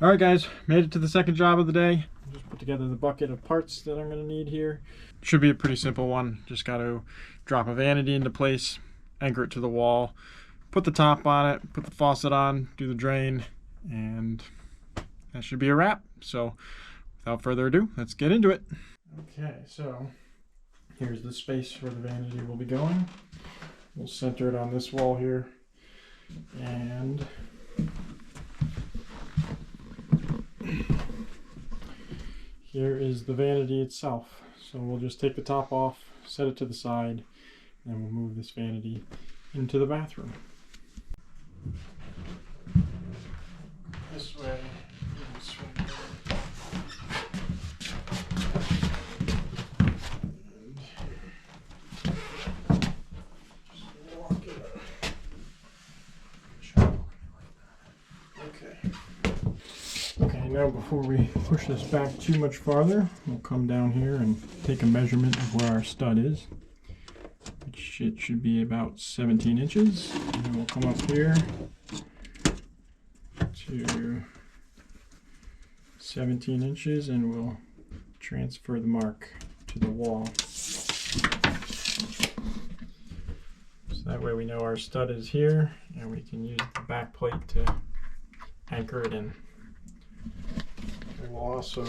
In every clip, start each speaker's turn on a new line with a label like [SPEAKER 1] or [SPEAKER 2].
[SPEAKER 1] All right, guys, made it to the second job of the day. Just put together the bucket of parts that I'm going to need here. Should be a pretty simple one. Just got to drop a vanity into place, anchor it to the wall, put the top on it, put the faucet on, do the drain, and that should be a wrap. So without further ado, let's get into it. Okay, so here's the space where the vanity will be going. We'll center it on this wall here, and here is the vanity itself. So we'll just take the top off, set it to the side, and we'll move this vanity into the bathroom. This way. Now before we push this back too much farther, we'll come down here and take a measurement of where our stud is, which it should be about 17 inches. And then we'll come up here to 17 inches and we'll transfer the mark to the wall. So that way we know our stud is here and we can use the back plate to anchor it in. We'll also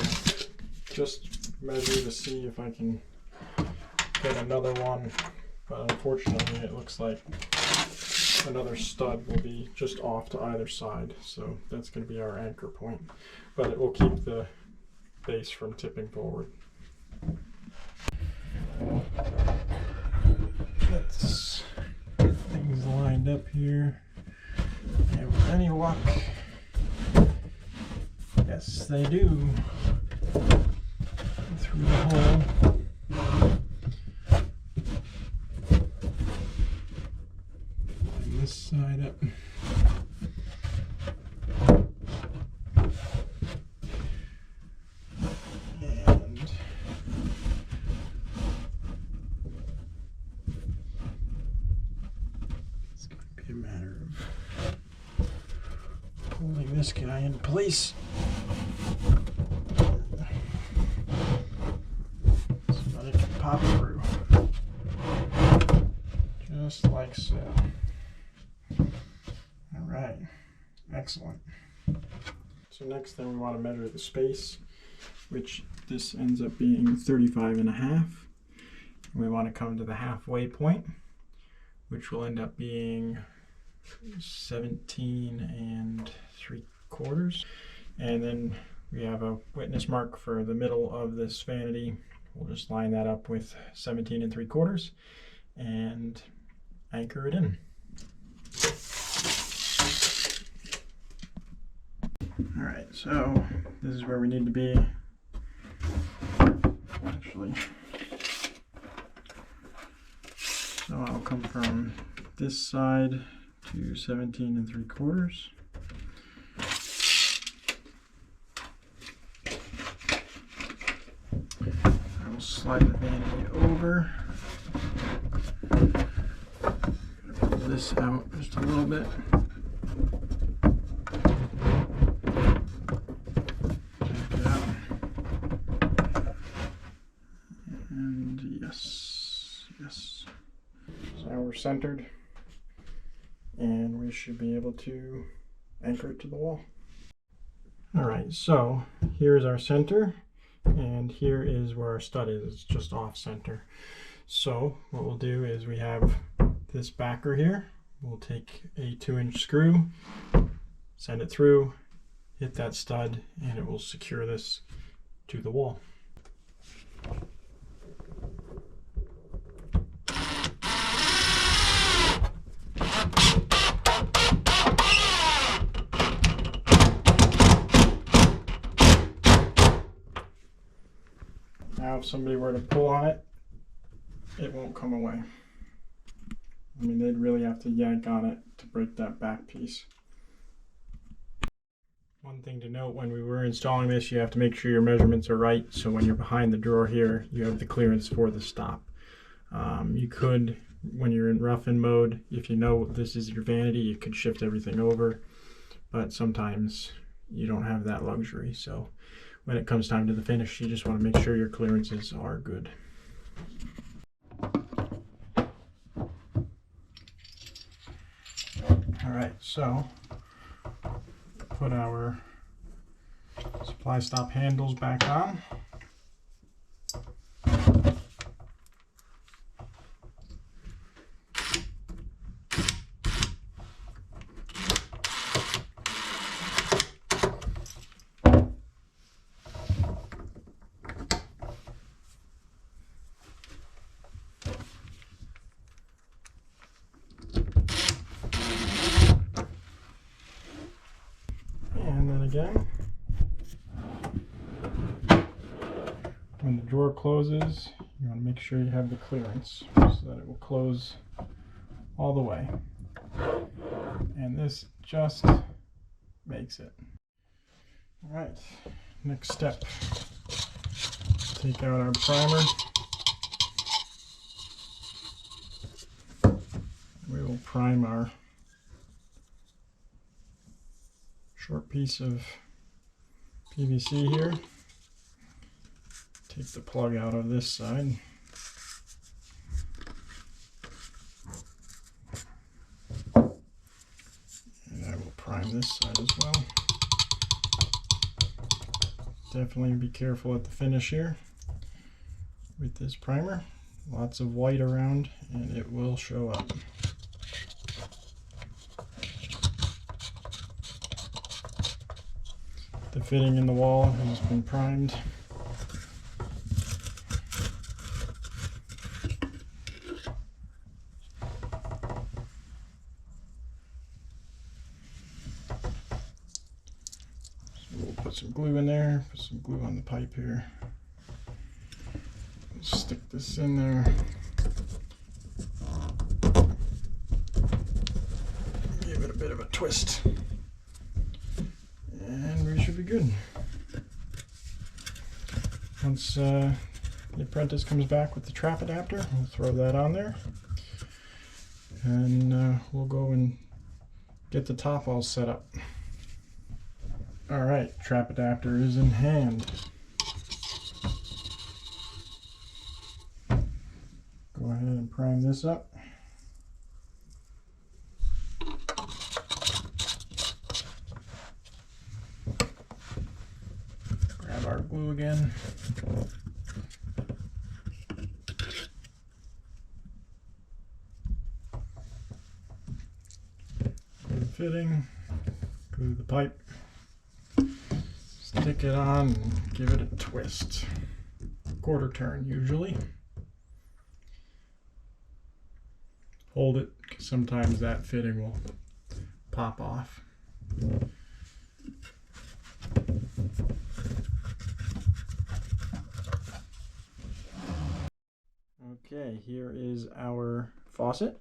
[SPEAKER 1] just measure to see if I can get another one, but unfortunately it looks like another stud will be just off to either side, so that's going to be our anchor point, but it will keep the base from tipping forward. Let's get things lined up here, and with any luck, yes, they do. Through the hole. Line this side up. And it's going to be a matter of holding this guy in place. Pop through, just like so. All right, excellent. So next then we want to measure the space, which this ends up being 35.5. We want to come to the halfway point, which will end up being 17 3/4. And then we have a witness mark for the middle of this vanity. We'll just line that up with 17 3/4 and anchor it in. All right, so this is where we need to be. Actually, so I'll come from this side to 17 3/4. Slide the vanity over. Pull this out just a little bit. Check it out. And yes. So now we're centered, and we should be able to anchor it to the wall. All right, so here's our center. And here is where our stud is. It's just off center. So what we'll do is we have this backer here. We'll take a 2-inch screw, send it through, hit that stud, and it will secure this to the wall. Now if somebody were to pull on it, it won't come away. I mean, they'd really have to yank on it to break that back piece. One thing to note, when we were installing this, you have to make sure your measurements are right, so when you're behind the drawer here, you have the clearance for the stop. You could, when you're in rough-in mode, if you know this is your vanity, you could shift everything over, but sometimes you don't have that luxury. So when it comes time to the finish, you just want to make sure your clearances are good. All right, so put our supply stop handles back on. And then again, when the drawer closes, you want to make sure you have the clearance so that it will close all the way. And this just makes it. All right, next step. Take out our primer. We will prime our short piece of PVC here. Take the plug out of this side. And I will prime this side as well. Definitely be careful at the finish here with this primer. Lots of white around and it will show up. The fitting in the wall has been primed. We'll put some glue in there, put some glue on the pipe here. Stick this in there. Give it a bit of a twist. And we should be good. Once the apprentice comes back with the trap adapter, we'll throw that on there. And we'll go and get the top all set up. All right, trap adapter is in hand. Go ahead and prime this up. Grab our glue again. Glue the fitting, glue the pipe. Stick it on and give it a twist. Quarter turn usually. Hold it, because sometimes that fitting will pop off. Okay, here is our faucet.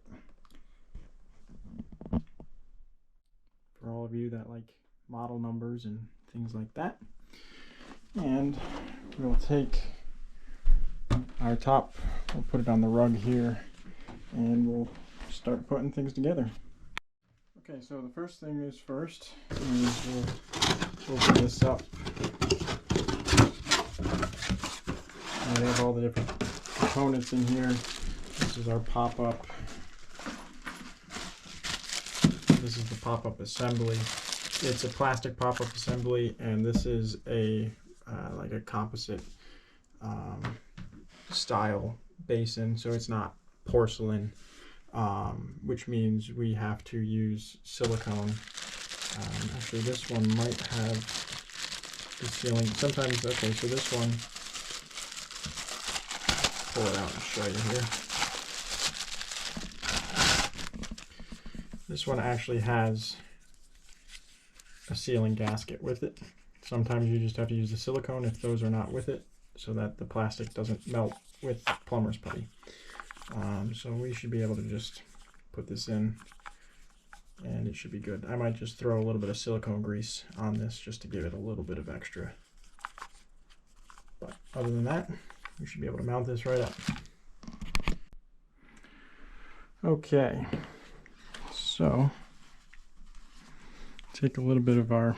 [SPEAKER 1] For all of you that like model numbers and things like that. And we'll take our top, we'll put it on the rug here, and we'll start putting things together. Okay, so the first thing is first is we'll open this up. And we have all the different components in here. This is our pop-up. This is the pop-up assembly. It's a plastic pop-up assembly, and this is a like a composite style basin, so it's not porcelain, which means we have to use silicone. Actually, this one might have the sealing. Sometimes, okay, so this one, pull it out and show you here. This one actually has a sealing gasket with it. Sometimes you just have to use the silicone if those are not with it, so that the plastic doesn't melt with plumber's putty. So we should be able to just put this in and it should be good. I might just throw a little bit of silicone grease on this just to give it a little bit of extra. But other than that, we should be able to mount this right up. Okay, so take a little bit of our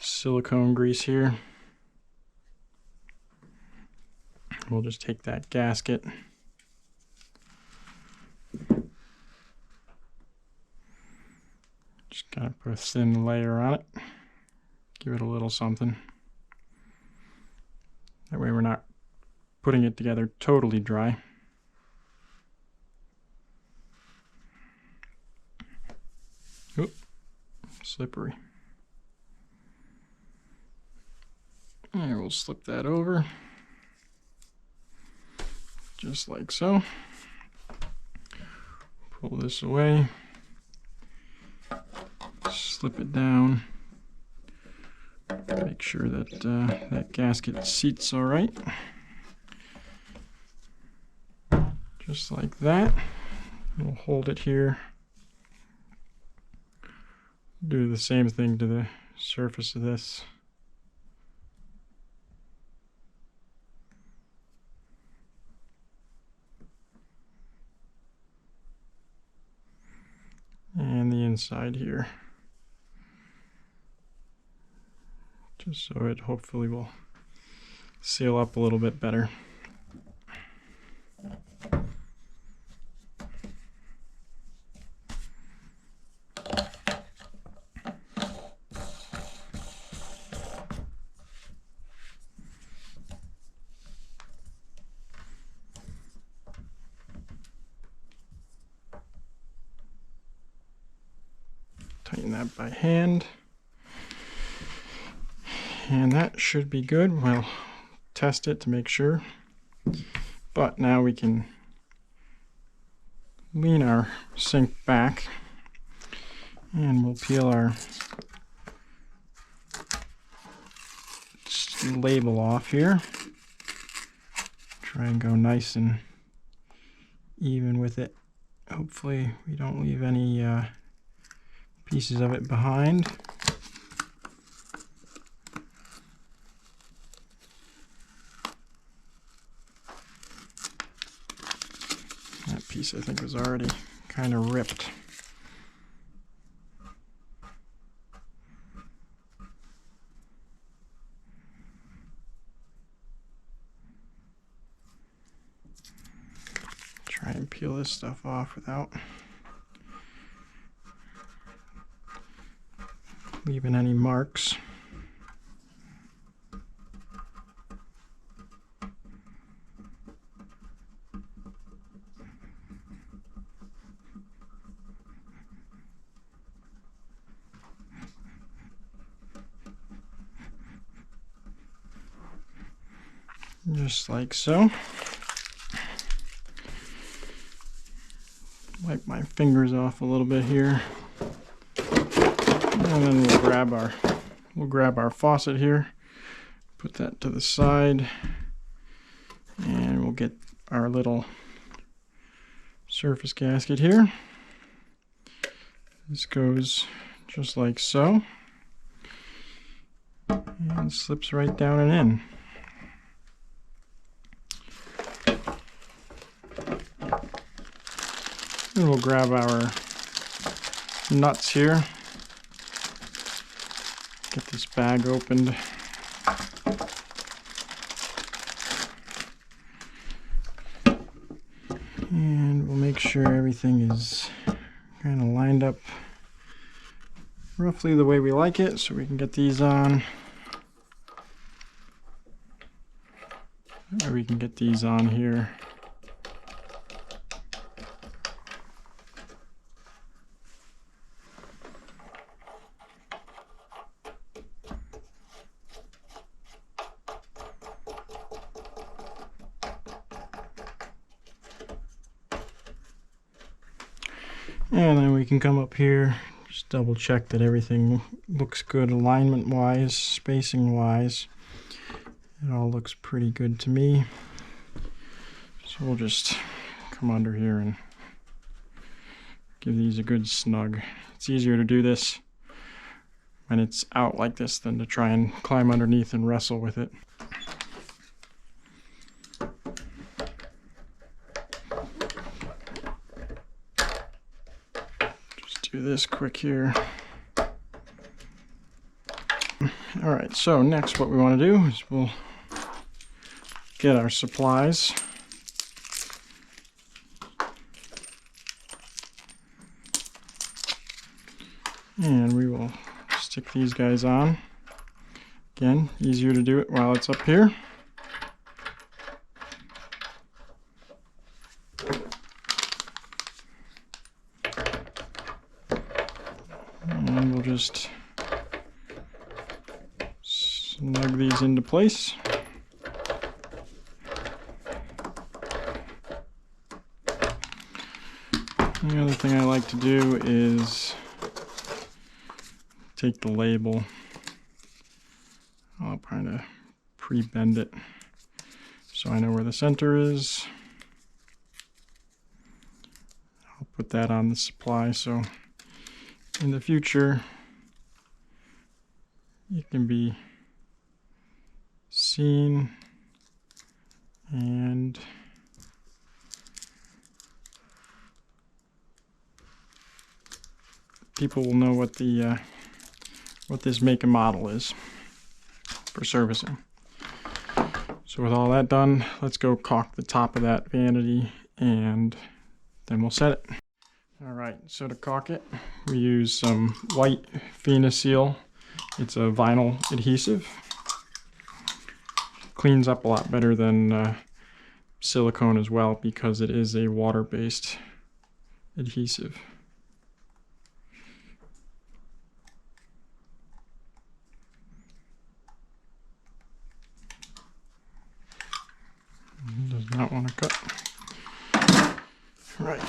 [SPEAKER 1] silicone grease here. We'll just take that gasket, just kind of put a thin layer on it, give it a little something. That way we're not putting it together totally dry. Oop, slippery. And we'll slip that over, just like so. Pull this away, slip it down, make sure that that gasket seats all right. Just like that. We'll hold it here. Do the same thing to the surface of this. And the inside here. Just so it hopefully will seal up a little bit better. Tighten that by hand. And that should be good. We'll test it to make sure. But now we can lean our sink back and we'll peel our label off here. Try and go nice and even with it. Hopefully we don't leave any pieces of it behind. That piece I think was already kind of ripped. Try and peel this stuff off without leaving any marks. Just like so. Wipe my fingers off a little bit here. And then we'll grab our faucet here, put that to the side, and we'll get our little surface gasket here. This goes just like so, and slips right down and in. And we'll grab our nuts here. Get this bag opened. And we'll make sure everything is kind of lined up roughly the way we like it so we can get these on. Or we can get these on here. And then we can come up here, just double check that everything looks good alignment wise, spacing wise. It all looks pretty good to me. So we'll just come under here and give these a good snug. It's easier to do this when it's out like this than to try and climb underneath and wrestle with it. Just do this quick here. All right, so next what we want to do is we'll get our supplies. And we will stick these guys on. Again, easier to do it while it's up here. And we'll just snug these into place. The other thing I like to do is take the label. I'll kind of pre-bend it so I know where the center is. I'll put that on the supply so in the future it can be seen and people will know what the what this make and model is for servicing. So with all that done, let's go caulk the top of that vanity and then we'll set it. All right, so to caulk it, we use some white Seal. It's a vinyl adhesive. Cleans up a lot better than silicone as well because it is a water-based adhesive. Does not want to cut. Right.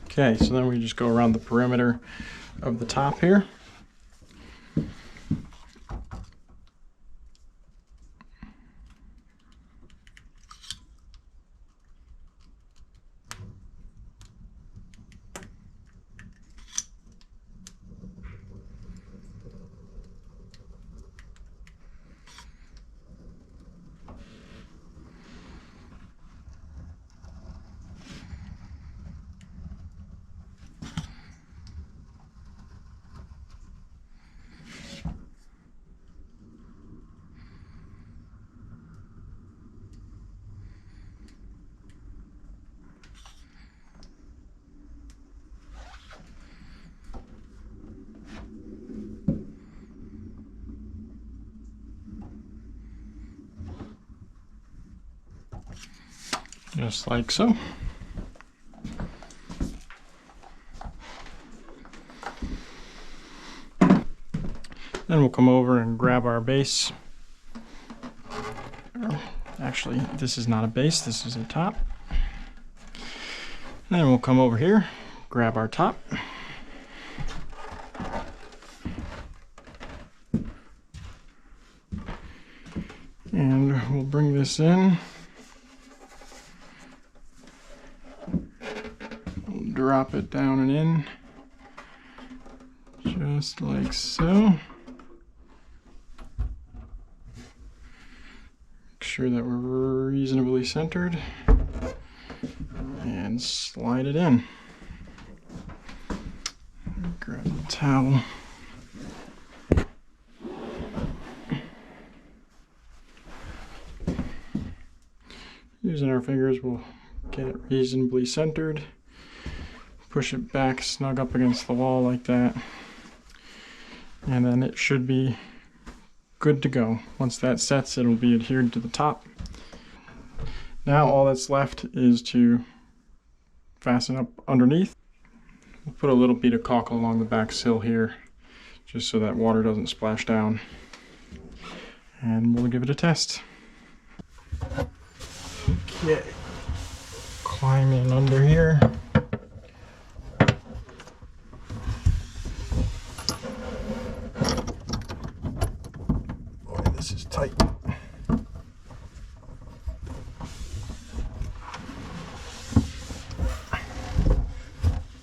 [SPEAKER 1] Okay, so then we just go around the perimeter of the top here. Just like so. Then we'll come over and grab our base. Actually, this is not a base, this is a top. Then we'll come over here, grab our top. And we'll bring this in. Drop it down and in, just like so. Make sure that we're reasonably centered and slide it in. Grab the towel. Using our fingers, we'll get it reasonably centered. Push it back, snug up against the wall like that. And then it should be good to go. Once that sets, it'll be adhered to the top. Now all that's left is to fasten up underneath. We'll put a little bead of caulk along the back sill here, just so that water doesn't splash down. And we'll give it a test. Okay, climb in under here. This is tight.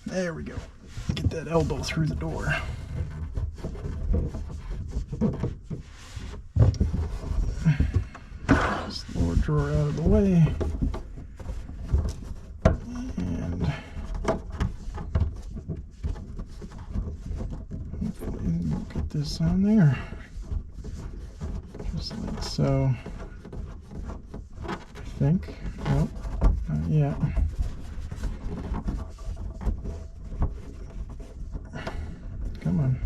[SPEAKER 1] There we go. Get that elbow through the door. Just lower drawer out of the way. this on there. Just like so. I think. Nope, not yet. Come on.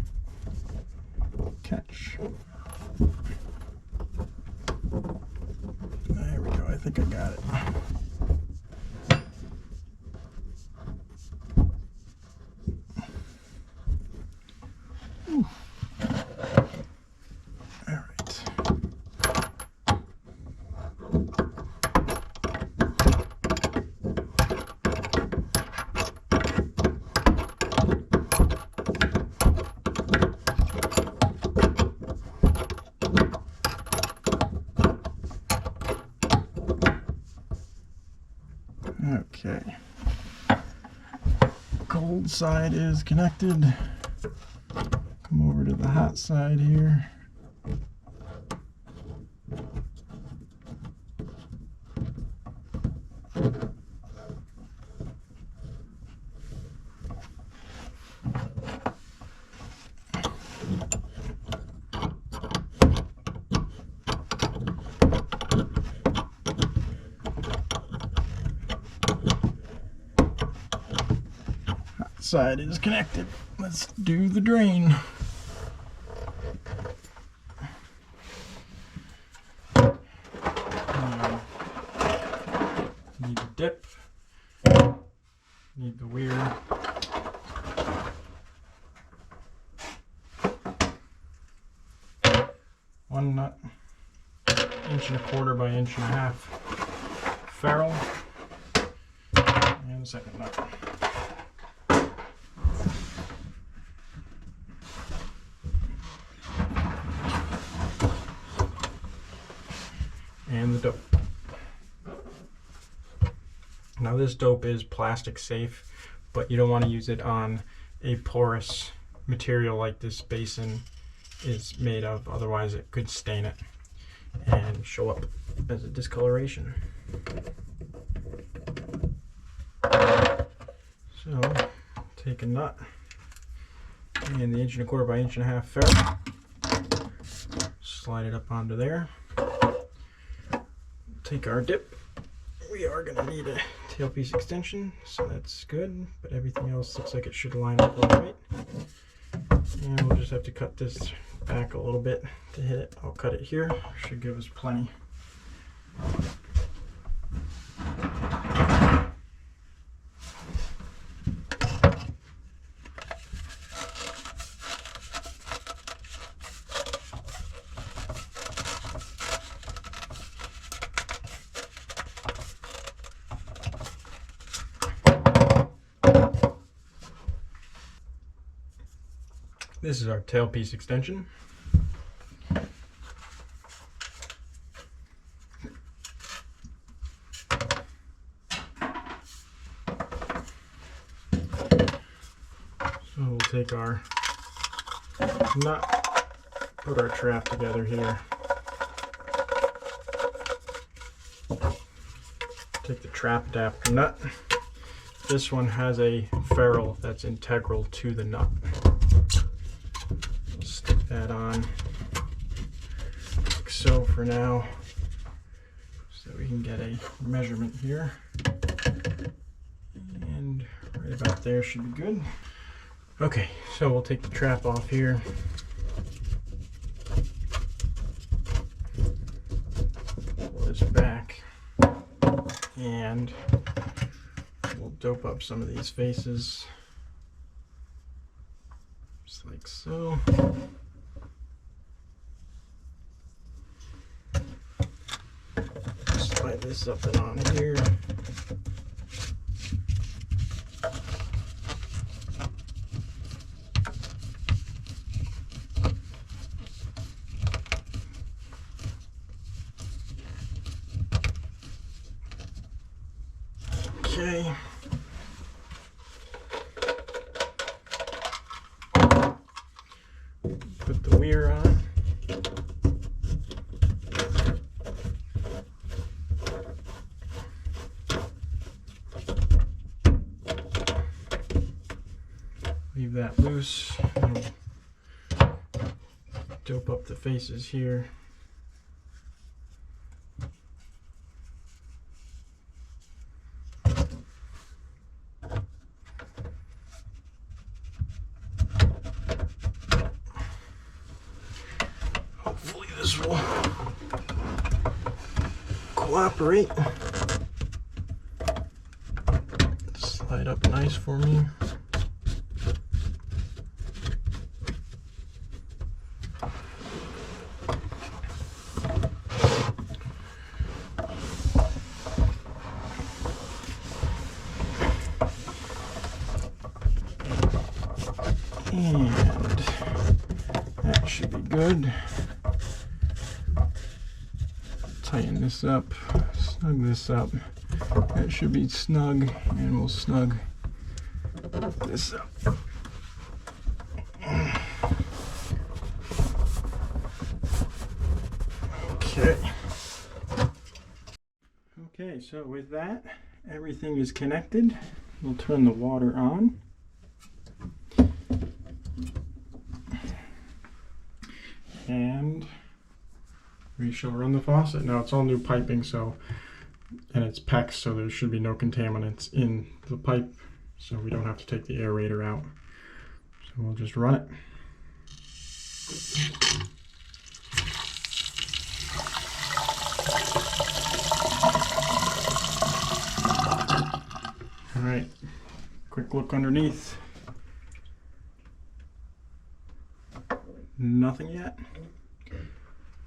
[SPEAKER 1] Catch. There we go. I think I got it. Okay, cold side is connected. Come over to the hot side here. Side is connected. Let's do the drain. Need the dip. Need the weir. One nut, 1.25 inch by 1.5 inch ferrule, and a second nut. And the dope. Now this dope is plastic safe, but you don't want to use it on a porous material like this basin is made of, otherwise it could stain it and show up as a discoloration. So take a nut and the 1.25 by 1.5 inch ferrule, slide it up onto there. Take our dip. We are going to need a tailpiece extension, so that's good, but everything else looks like it should line up all right. And we'll just have to cut this back a little bit to hit it. I'll cut it here, should give us plenty. This is our tailpiece extension. So we'll take our nut, put our trap together here. Take the trap adapter nut. This one has a ferrule that's integral to the nut. Stick that on like so for now, so we can get a measurement here, and right about there should be good. Okay, so we'll take the trap off here. Pull this back and we'll dope up some of these faces just like so. Slide this up and on here. Okay. Put the weir on. Leave that loose. dope up the faces here. Hopefully this will cooperate. Slide up nice for me. And that should be good. Tighten this up, snug this up. That should be snug, and we'll snug this up. Okay. Okay, so with that, everything is connected. We'll turn the water on. And we shall run the faucet. Now it's all new piping, so, and it's PEX, so there should be no contaminants in the pipe, so we don't have to take the aerator out. So we'll just run it. All right, quick look underneath. Nothing yet.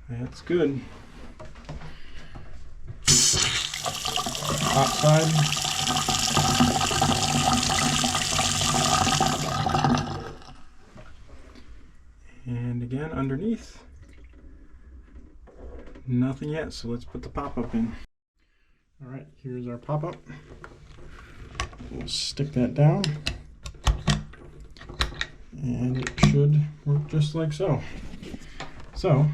[SPEAKER 1] That's good. Top side. And again underneath. Nothing yet, so let's put the pop-up in. All right, here's our pop-up. We'll stick that down. And it should work just like so. So,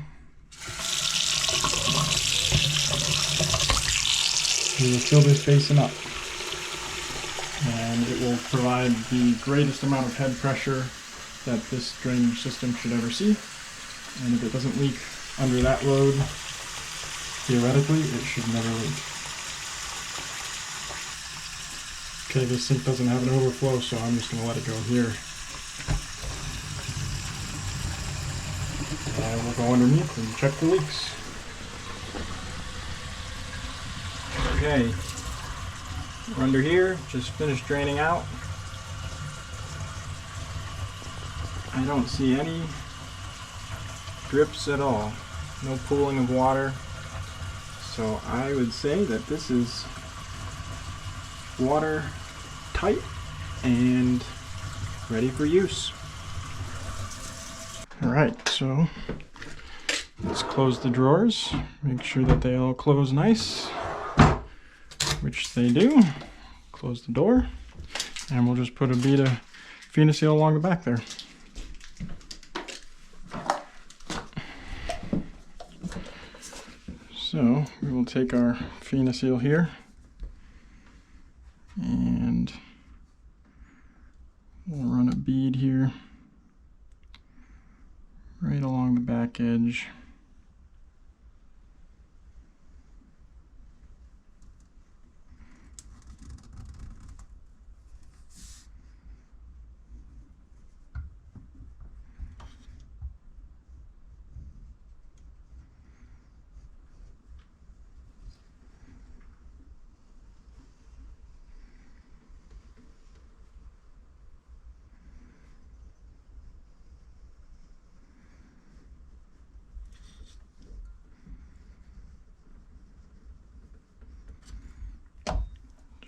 [SPEAKER 1] we will fill this basin up. And it will provide the greatest amount of head pressure that this drainage system should ever see. And if it doesn't leak under that load, theoretically, it should never leak. Okay, this sink doesn't have an overflow, so I'm just going to let it go here. And we'll go underneath and check the leaks. Okay, we're under here, just finished draining out. I don't see any drips at all, no pooling of water. So I would say that this is watertight and ready for use. Alright, so let's close the drawers, make sure that they all close nice, which they do. Close the door, and we'll just put a bead of Vanity along the back there. So we will take our Vanity here, and we'll run a bead here right along the back edge.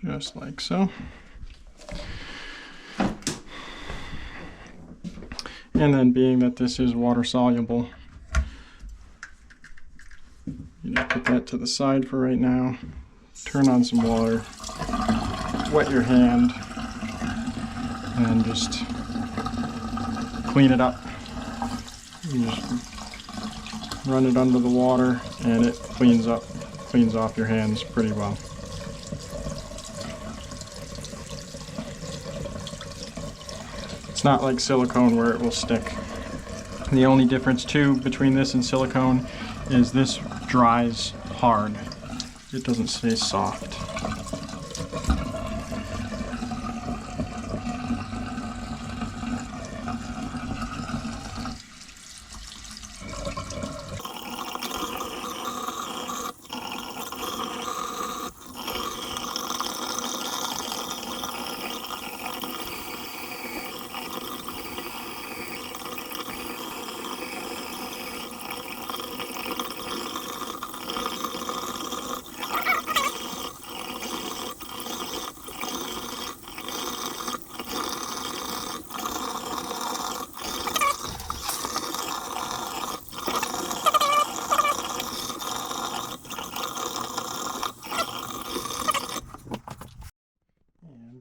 [SPEAKER 1] Just like so. And then, being that this is water soluble, you just put that to the side for right now. Turn on some water, wet your hand, and just clean it up. You just run it under the water and it cleans off your hands pretty well. It's not like silicone where it will stick. The only difference too between this and silicone is this dries hard. It doesn't stay soft.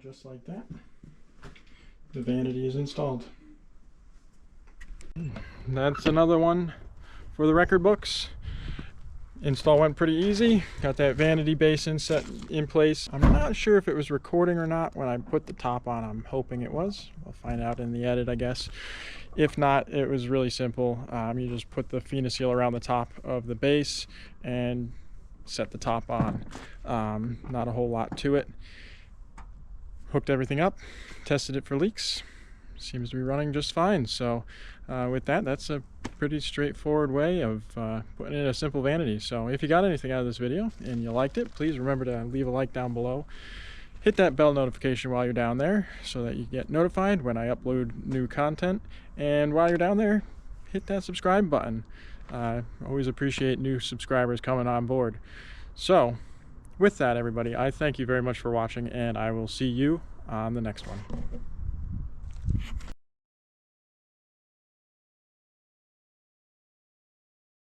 [SPEAKER 1] Just like that, the vanity is installed. That's another one for the record books. Install went pretty easy. Got that vanity basin set in place. I'm not sure if it was recording or not when I put the top on. I'm hoping it was. We'll find out in the edit, I guess. If not, it was really simple. You just put the Fina seal around the top of the base and set the top on. Not a whole lot to it. Hooked everything up, tested it for leaks. Seems to be running just fine. So with that, that's a pretty straightforward way of putting in a simple vanity. So if you got anything out of this video and you liked it, please remember to leave a like down below. Hit that bell notification while you're down there so that you get notified when I upload new content. And while you're down there, hit that subscribe button. Always appreciate new subscribers coming on board. So with that, everybody, I thank you very much for watching, and I will see you on the next one.